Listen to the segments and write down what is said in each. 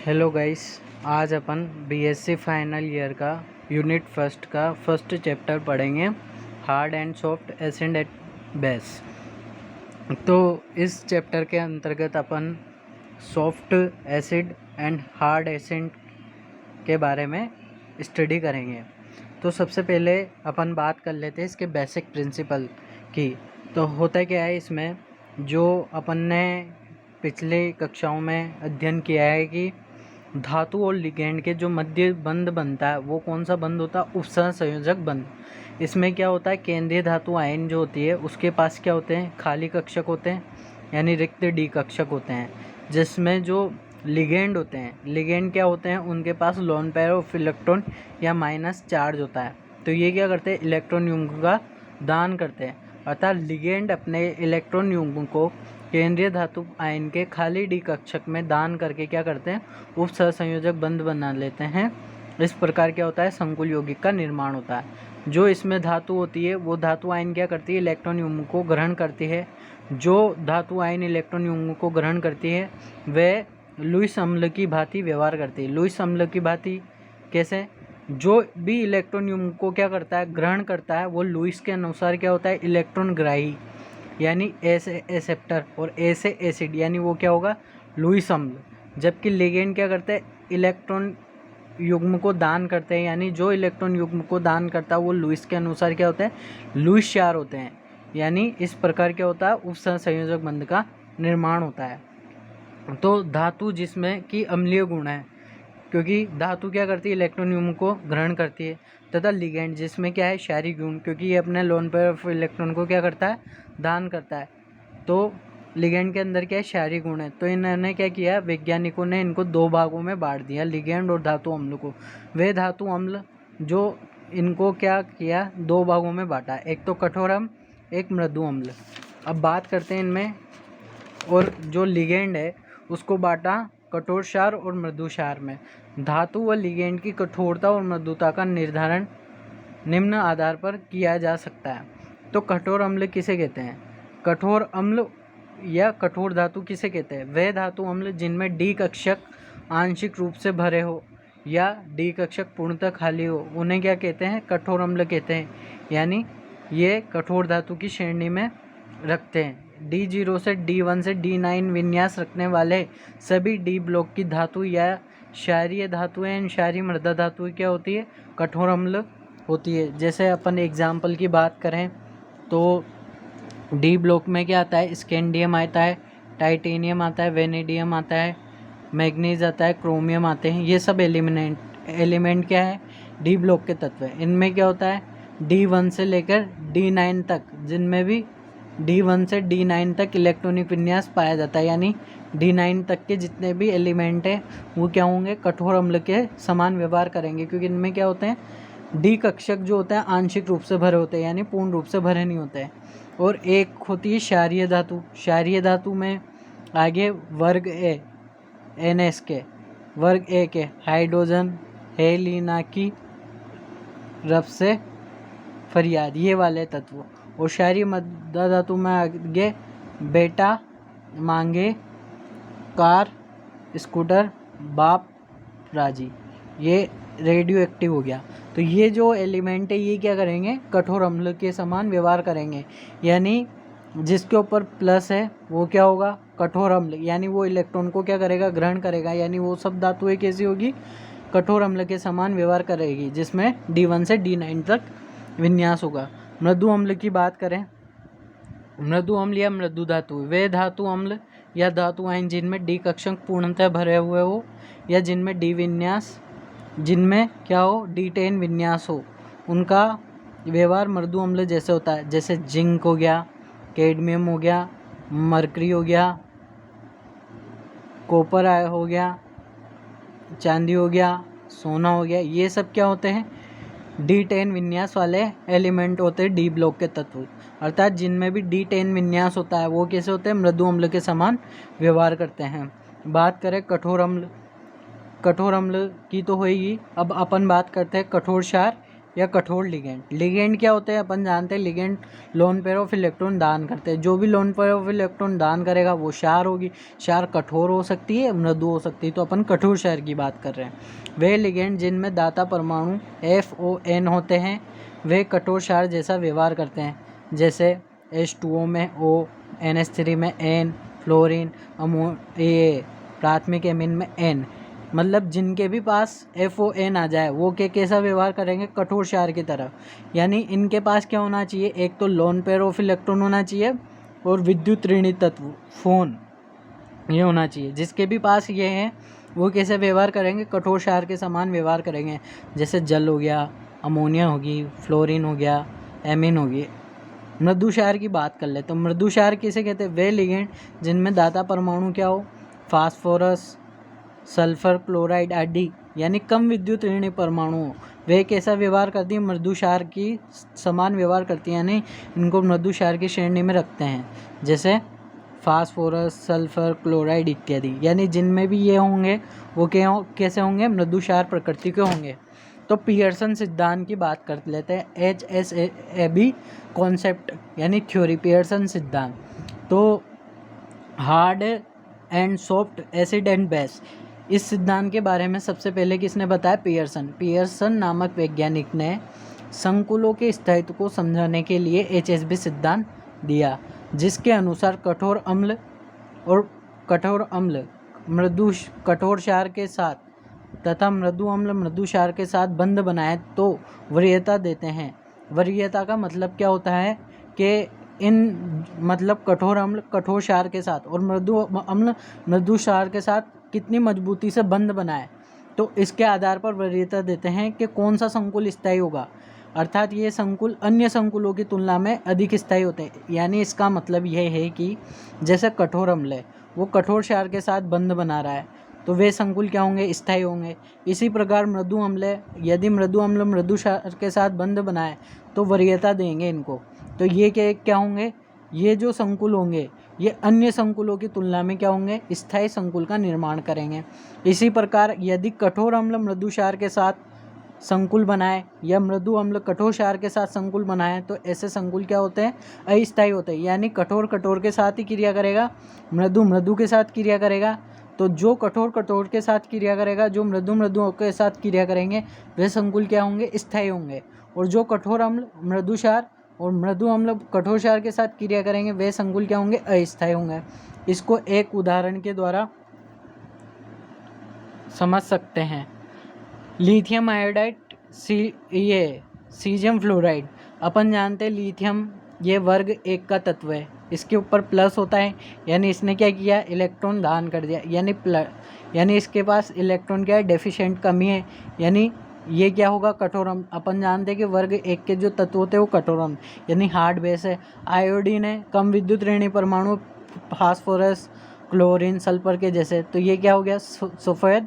Hello guys, आज अपन BSc final year का यूनिट फर्स्ट का फर्स्ट चैप्टर पढ़ेंगे, hard and soft acid at base. तो इस चैप्टर के अंतर्गत अपन soft acid and hard acid के बारे में स्टडी करेंगे। तो सबसे पहले अपन बात कर लेते हैं इसके बेसिक प्रिंसिपल की। तो होता क्या है इसमें, जो अपन ने पिछले कक्षाओं में अध्ययन किया है कि धातु और लिगेंड के जो मध्य बंध बनता है वो कौन सा बंध होता है? उपसहसंयोजक बंध। इसमें क्या होता है, केंद्रीय धातु आयन जो होती है उसके पास क्या होते हैं, खाली कक्षक होते हैं यानी रिक्त डी कक्षक होते हैं। जिसमें जो लिगेंड होते हैं, लिगेंड क्या होते हैं, उनके पास लोन पेयर ऑफ इलेक्ट्रॉन या माइनस चार्ज होता है। तो ये क्या करते हैं, इलेक्ट्रॉन युग्म का दान करते हैं। अर्थात लिगेंड अपने इलेक्ट्रॉन युग्म को केंद्रीय धातु आयन के खाली डी कक्षक में दान करके क्या करते हैं, उप सहसंयोजक बंध बना लेते हैं। इस प्रकार क्या होता है, संकुल यौगिक का निर्माण होता है। जो इसमें धातु होती है वो धातु आयन क्या करती है, इलेक्ट्रॉन युग्म को ग्रहण करती है। जो धातु आयन इलेक्ट्रॉन युग्म को ग्रहण करती है वह लुईस अम्ल की भांति व्यवहार करती है। लुईस अम्ल की भांति कैसे? जो भी इलेक्ट्रॉन युग्म को क्या करता है, ग्रहण करता है, वो लुईस के अनुसार क्या होता है, इलेक्ट्रॉन ग्राही यानी ए से एक्सेप्टर और ए से एसिड यानी वो क्या होगा, लुईस अम्ल। जबकि लिगेंड क्या करते हैं, इलेक्ट्रॉन युग्म को दान करते हैं, यानी जो इलेक्ट्रॉन युग्म को दान करता है वो लुईस के अनुसार क्या होता है, लुईस क्षार होते हैं। यानी इस प्रकार क्या होता है, उपसहसंयोजक बंध का निर्माण होता है। तो धातु जिसमें कि अम्लीय गुण है, क्योंकि धातु क्या करती है, इलेक्ट्रॉन युग्म को ग्रहण करती है। तथा लिगेंड जिसमें क्या है, क्षारीय गुण, क्योंकि ये अपने लोन पेयर ऑफ इलेक्ट्रॉन को क्या करता है, दान करता है। तो लिगेंड के अंदर क्या है, क्षारीय गुण है। तो इन्होंने क्या किया, वैज्ञानिकों ने इनको दो भागों में बांट दिया, लिगेंड और धातु अम्ल को। वे धातु अम्ल जो इनको क्या किया, दो भागों में बांटा, एक तो कठोर अम्ल, एक मृदु अम्ल। अब बात करते हैं इनमें। और जो लिगेंड है उसको बांटा कठोर क्षार और मृदु क्षार में। धातु व लिगेंड की कठोरता और मृदुता का निर्धारण निम्न आधार पर किया जा सकता है। तो कठोर अम्ल किसे कहते हैं? कठोर अम्ल या कठोर धातु किसे कहते हैं? वह धातु अम्ल जिनमें डी कक्षक आंशिक रूप से भरे हो या डी कक्षक पूर्णतः खाली हो, उन्हें क्या कहते हैं, कठोर अम्ल कहते हैं। यानी ये कठोर धातु की श्रेणी में रखते हैं। D0 से D1 से D9 विन्यास रखने वाले सभी D ब्लॉक की धातु या क्षारीय धातुएं एवं क्षारीय मृदा धातु क्या होती है, कठोर अम्ल होती है। जैसे अपन एग्जाम्पल की बात करें तो D ब्लॉक में क्या आता है, स्कैंडियम आता है, टाइटेनियम आता है, वेनेडियम आता है, मैग्नीज आता है, क्रोमियम आते हैं। ये सब एलिमेंट क्या है, D ब्लॉक के तत्व है। इनमें क्या होता है, D1 से लेकर D9 तक, जिनमें भी D1 से D9 तक इलेक्ट्रॉनिक विन्यास पाया जाता है। यानी D9 तक के जितने भी एलिमेंट हैं वो क्या होंगे, कठोर अम्ल के समान व्यवहार करेंगे, क्योंकि इनमें क्या होते हैं, डी कक्षक जो होते हैं आंशिक रूप से भरे होते हैं, यानी पूर्ण रूप से भरे नहीं होते हैं। और एक होती है क्षारीय धातु। क्षारीय धातु में आगे वर्ग ए, NS के वर्ग ए के हाइड्रोजन, हेलिना की रफ से फरियाद, ये वाले तत्व। और क्षारीय मृदा धातु में आगे बेटा, मांगे, कार, स्कूटर, बाप, राजी, ये रेडियो एक्टिव हो गया। तो ये जो एलिमेंट है ये क्या करेंगे, कठोर अम्ल के समान व्यवहार करेंगे। यानी जिसके ऊपर प्लस है वो क्या होगा, कठोर अम्ल, यानी वो इलेक्ट्रॉन को क्या करेगा, ग्रहण करेगा। यानी वो सब धातुएं कैसी होगी, कठोर अम्ल के समान व्यवहार करेगी, जिसमें D1 से D9 तक विन्यास होगा। मृदु अम्ल की बात करें, मृदु अम्ल या मृदु धातु वे धातु अम्ल या धातु आयन जिनमें डी कक्षक पूर्णतः भरे हुए हो या जिनमें डी विन्यास, जिनमें क्या हो, D10 विन्यास हो, उनका व्यवहार मृदु अम्ल जैसे होता है। जैसे जिंक हो गया, कैडमियम हो गया, मरकरी हो गया, कॉपर हो गया, चांदी हो गया, सोना हो गया, ये सब क्या होते हैं, D10 विन्यास वाले एलिमेंट होते हैं, डी ब्लॉक के तत्व। अर्थात जिनमें भी D10 विन्यास होता है वो कैसे होते हैं, मृदु अम्ल के समान व्यवहार करते हैं। बात करें कठोर अम्ल की तो होगी। अब अपन बात करते हैं कठोर क्षार या कठोर लिगेंड। लिगेंड क्या होते हैं अपन जानते हैं, ligand lone pair of electron दान करते हैं। जो भी लोन पेयर ऑफ इलेक्ट्रॉन दान करेगा वो क्षार होगी। क्षार कठोर हो सकती है, मृदु हो सकती है, तो अपन कठोर क्षार की बात कर रहे हैं। वे लिगेंड जिनमें दाता परमाणु FON होते हैं वे कठोर क्षार जैसा व्यवहार करते हैं, जैसे H2O में O, NH3 में N, फ्लोरीन, प्राथमिक एमीन में N। मतलब जिनके भी पास FON आ जाए वो कैसा व्यवहार करेंगे, कठोर क्षार की तरह। यानी इनके पास क्या होना चाहिए, एक तो लोन पेयर ऑफ इलेक्ट्रॉन होना चाहिए और विद्युत ऋणी तत्व फोन ये होना चाहिए। जिसके भी पास ये है वो कैसे व्यवहार करेंगे, कठोर क्षार के समान व्यवहार करेंगे। जैसे जल हो गया, अमोनिया होगी, फ्लोरीन हो गया, एमीन होगी। मृदु क्षार की बात कर ले तो मृदु क्षार किसे कहते हैं, वे लिगेंड जिनमें दाता परमाणु क्या हो, फास्फोरस, सल्फर क्लोराइड आदि, यानी कम विद्युत ऋणी परमाणु हो। वे कैसा व्यवहार करती हैं, मृदु क्षार की समान व्यवहार करती हैं, यानी इनको मृदु क्षार की श्रेणी में रखते हैं। जैसे फास्फोरस, सल्फर क्लोराइड इत्यादि, यानी जिनमें भी ये होंगे वो कैसे होंगे, मृदु क्षार प्रकृति के होंगे। तो पियर्सन सिद्धांत की बात कर लेते हैं, HSAB कॉन्सेप्ट यानी थ्योरी, पियर्सन सिद्धांत। तो hard and soft, acid and base, इस सिद्धांत के बारे में सबसे पहले किसने बताया, पियर्सन। पियर्सन नामक वैज्ञानिक ने संकुलों के स्थायित्व को समझाने के लिए HSB सिद्धांत दिया, जिसके अनुसार कठोर अम्ल मृदु कठोर क्षार के साथ तथा मृदु अम्ल मृदु क्षार के साथ बंध बनाए तो वरीयता देते हैं। वरीयता का मतलब क्या होता है कि इन मतलब कठोर अम्ल कठोर क्षार के साथ और मृदु अम्ल मृदु क्षार के साथ कितनी मजबूती से बंध बनाए, तो इसके आधार पर वरीयता देते हैं कि कौन सा संकुल स्थायी होगा। अर्थात ये संकुल अन्य संकुलों की तुलना में अधिक स्थायी होते हैं। यानी इसका मतलब यह है कि जैसे कठोर अम्ल है वो कठोर क्षार के साथ बंध बना रहा है तो वे संकुल क्या होंगे, स्थायी होंगे। इसी प्रकार मृदु अम्ल है, यदि मृदु अम्ल मृदु क्षार के साथ बंध बनाए तो वरीयता देंगे इनको। तो ये क्या होंगे, ये जो संकुल होंगे ये अन्य संकुलों की तुलना में क्या होंगे, स्थायी संकुल का निर्माण करेंगे। इसी प्रकार यदि कठोर अम्ल मृदु क्षार के साथ संकुल बनाए या मृदु अम्ल कठोर क्षार के साथ संकुल बनाए तो ऐसे संकुल क्या होते हैं, अस्थायी होते हैं। यानी कठोर कठोर के साथ ही क्रिया करेगा, मृदु मृदु के साथ क्रिया करेगा। तो जो कठोर कठोर के साथ क्रिया करेगा, जो मृदु मृदु के साथ क्रिया करेंगे वे संकुल क्या होंगे, स्थायी होंगे। और जो कठोर अम्ल मृदु क्षार और मृदु अम्ल कठोर क्षार के साथ क्रिया करेंगे वे संकुल क्या होंगे, अस्थायी होंगे। इसको एक उदाहरण के द्वारा समझ सकते हैं। लिथियम आयोडाइड, ये सीजियम फ्लोराइड। अपन जानते हैं लिथियम ये वर्ग 1 का तत्व है, इसके ऊपर प्लस होता है, यानी इसने क्या किया, इलेक्ट्रॉन दान कर दिया, यानी इसके पास इलेक्ट्रॉन क्या है, डेफिशिएंट, कमी है। यानी ये क्या होगा, कठोर अम्ल। अपन जानते हैं कि वर्ग 1 के जो तत्व होते हैं वो कठोर अम्ल यानी हार्ड बेस है। आयोडीन है, कम विद्युत ऋणी परमाणु, फास्फोरस, क्लोरीन, सल्फर के जैसे, तो ये क्या हो गया, सफ़ेद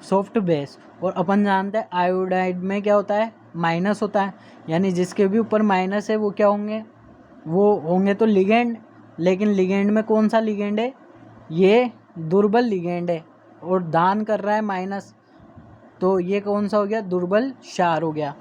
सॉफ्ट बेस। और अपन जानते हैं आयोडाइड में क्या होता है, माइनस होता है, यानी जिसके भी ऊपर माइनस है वो क्या होंगे, वो होंगे तो लिगेंड। लेकिन लिगेंड में कौन सा लिगेंड है, ये दुर्बल लिगेंड है और दान कर रहा है माइनस, तो ये कौन सा हो गया, दुर्बल क्षार हो गया।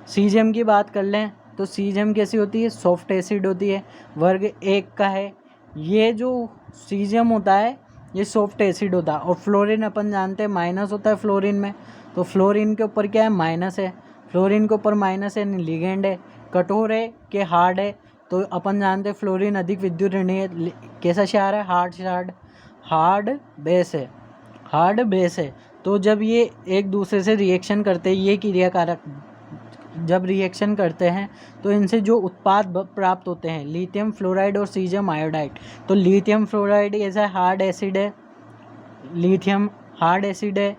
सीजियम की बात कर लें तो सीजियम कैसी होती है, सॉफ्ट एसिड होती है, वर्ग 1 का है। ये जो सीजियम होता है ये सॉफ्ट एसिड होता है। और फ्लोरीन अपन जानते हैं माइनस होता है फ्लोरीन में, तो फ्लोरीन के ऊपर क्या है, माइनस है। फ्लोरीन के ऊपर माइनस है, लिगेंड है, कठोर है कि हार्ड है, तो अपन जानते हैं फ्लोरीन अधिक विद्युत ऋणी है। कैसा क्षार है, हार्ड बेस है, हार्ड बेस है। तो जब ये एक दूसरे से रिएक्शन करते हैं, ये क्रिया कारक जब रिएक्शन करते हैं तो इनसे जो उत्पाद प्राप्त होते हैं, लिथियम फ्लोराइड और सीजियम आयोडाइड। तो लिथियम फ्लोराइड ऐसा हार्ड एसिड है, लिथियम हार्ड एसिड है,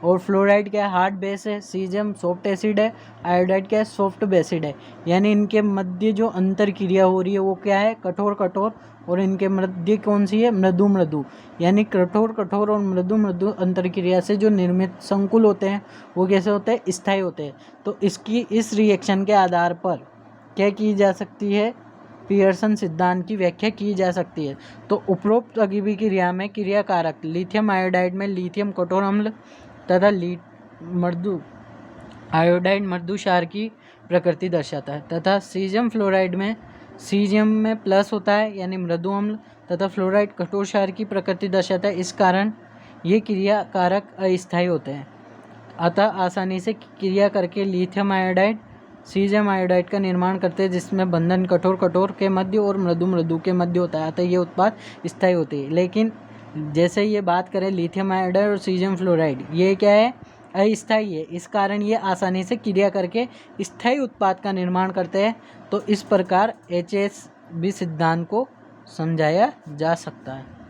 और फ्लोराइड क्या है, हार्ड बेस है, सीजियम सॉफ्ट एसिड है, आयोडाइड क्या है, सॉफ्ट बेसिड है। यानी इनके मध्य जो अंतर क्रिया हो रही है वो क्या है, कठोर कठोर, और इनके मध्य कौन सी है, मृदु मृदु। यानी कठोर कठोर और मृदु मृदु अंतर क्रिया से जो निर्मित संकुल होते हैं वो कैसे होते हैं, स्थायी होते हैं। तो इस रिएक्शन के आधार पर क्या की जा सकती है, पियर्सन सिद्धांत की व्याख्या की जा सकती है। तो उपरोक्त अगीबी क्रिया में क्रिया कारक लिथियम आयोडाइड में लिथियम कठोर अम्ल तथा मृदु आयोडाइड मृदु क्षार की प्रकृति दर्शाता है, तथा सीजियम फ्लोराइड में सीजियम में प्लस होता है यानी मृदु अम्ल, तथा फ्लोराइड कठोर क्षार की प्रकृति दर्शाता है। इस कारण ये क्रिया कारक अस्थायी होते हैं, अतः आसानी से क्रिया करके लिथियम आयोडाइड सीजियम आयोडाइड का निर्माण करते हैं, जिसमें बंधन कठोर के मध्य और मृदु के मध्य होता है, अतः ये उत्पाद स्थायी होते हैं। लेकिन जैसे ये बात करें लिथियम आयोडाइड और सीजियम फ्लोराइड, ये क्या है, अस्थायी है। इस कारण ये आसानी से क्रिया करके स्थायी उत्पाद का निर्माण करते हैं। तो इस प्रकार HSB सिद्धांत को समझाया जा सकता है।